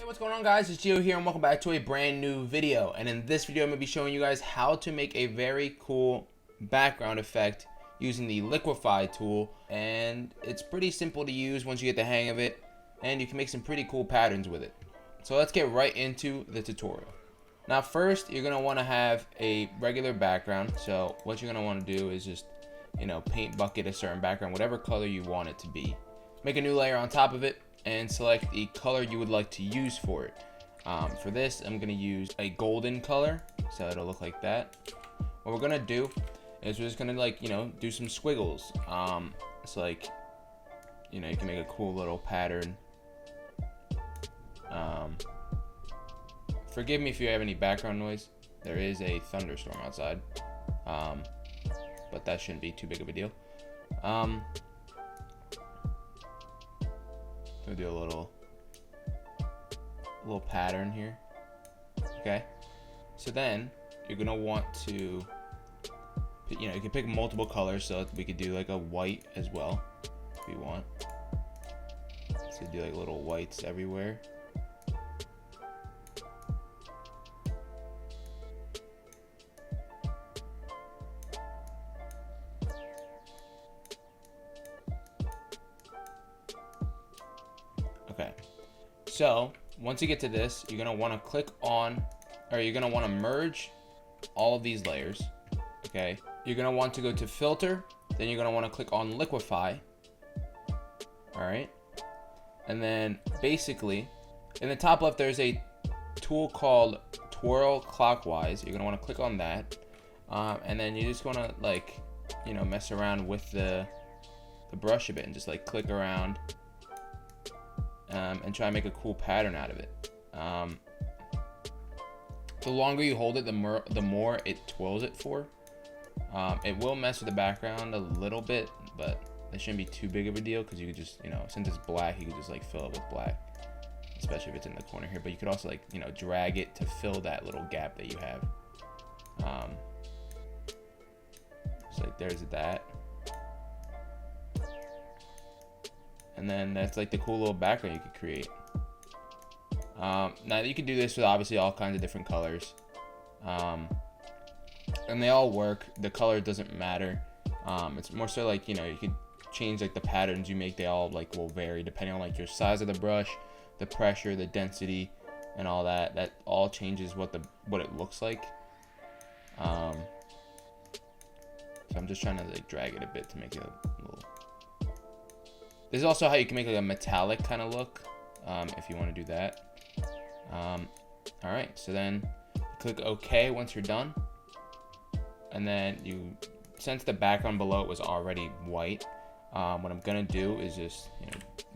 Hey, what's going on, guys? It's Gio here and welcome back to a brand new video. And in this video I'm going to be showing you guys how to make a very cool background effect using the Liquify tool, and it's pretty simple to use once you get the hang of it, and you can make some pretty cool patterns with it. So let's get right into the tutorial. Now first, you're going to want to have a regular background. So what you're going to want to do is just, paint bucket a certain background, whatever color you want it to be. Make a new layer on top of it and select the color you would like to use for it. For this, I'm going to use a golden color, so it'll look like that. What we're going to do is we're just going to do some squiggles. So you can make a cool little pattern. Forgive me if you have any background noise. There is a thunderstorm outside, but that shouldn't be too big of a deal. We'll do a little pattern here. Okay, so then you're gonna want to, you can pick multiple colors. So we could do like a white as well if you want. So do like little whites everywhere. Okay, so once you get to this, you're gonna want to click on, or you're gonna want to merge all of these layers. Okay, you're gonna want to go to filter, then you're gonna want to click on Liquify. All right, and then basically in the top left there's a tool called twirl clockwise. You're gonna want to click on that, and then you just want to mess around with the brush a bit and just click around. And try and make a cool pattern out of it. The longer you hold it, the more it twirls it for. It will mess with the background a little bit, but it shouldn't be too big of a deal because you could just, since it's black, you could just fill it with black, especially if it's in the corner here. But you could also drag it to fill that little gap that you have. So there's that. And then that's the cool little background you could create. Now you can do this with obviously all kinds of different colors, and they all work. The color doesn't matter. It's more so you could change the patterns you make. They all will vary depending on your size of the brush, the pressure, the density, and all that. That all changes what it looks like. So I'm just trying to drag it a bit to make it a little. This is also how you can make a metallic kind of look, if you want to do that. Alright, so then click OK once you're done. And then since the background below it was already white, what I'm going to do is just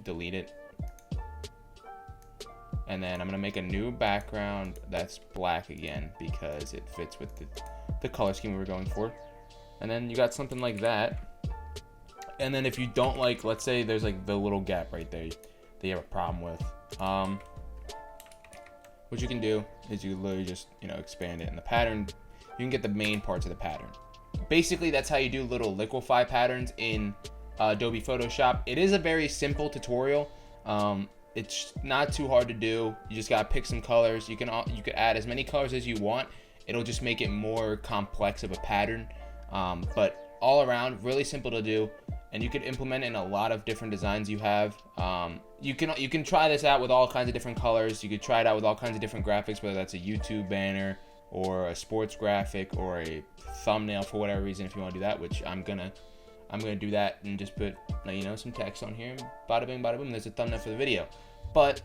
delete it. And then I'm going to make a new background that's black again because it fits with the color scheme we were going for. And then you got something like that. And then if you don't let's say there's the little gap right there that you have a problem with, what you can do is you literally just expand it, and the pattern, you can get the main parts of the pattern. Basically that's how you do little Liquify patterns in Adobe Photoshop. It is a very simple tutorial. It's not too hard to do. You just gotta pick some colors. You could add as many colors as you want. It'll just make it more complex of a pattern, but all around really simple to do. And you could implement it in a lot of different designs you have. You can try this out with all kinds of different colors. You could try it out with all kinds of different graphics, whether that's a YouTube banner or a sports graphic or a thumbnail for whatever reason. If you want to do that, which I'm gonna do that and just put some text on here. Bada bing, bada boom. There's a thumbnail for the video. But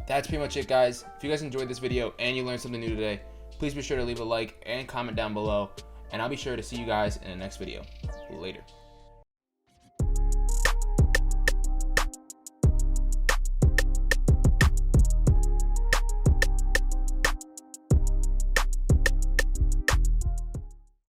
that's pretty much it, guys. If you guys enjoyed this video and you learned something new today, please be sure to leave a like and comment down below. And I'll be sure to see you guys in the next video. Later.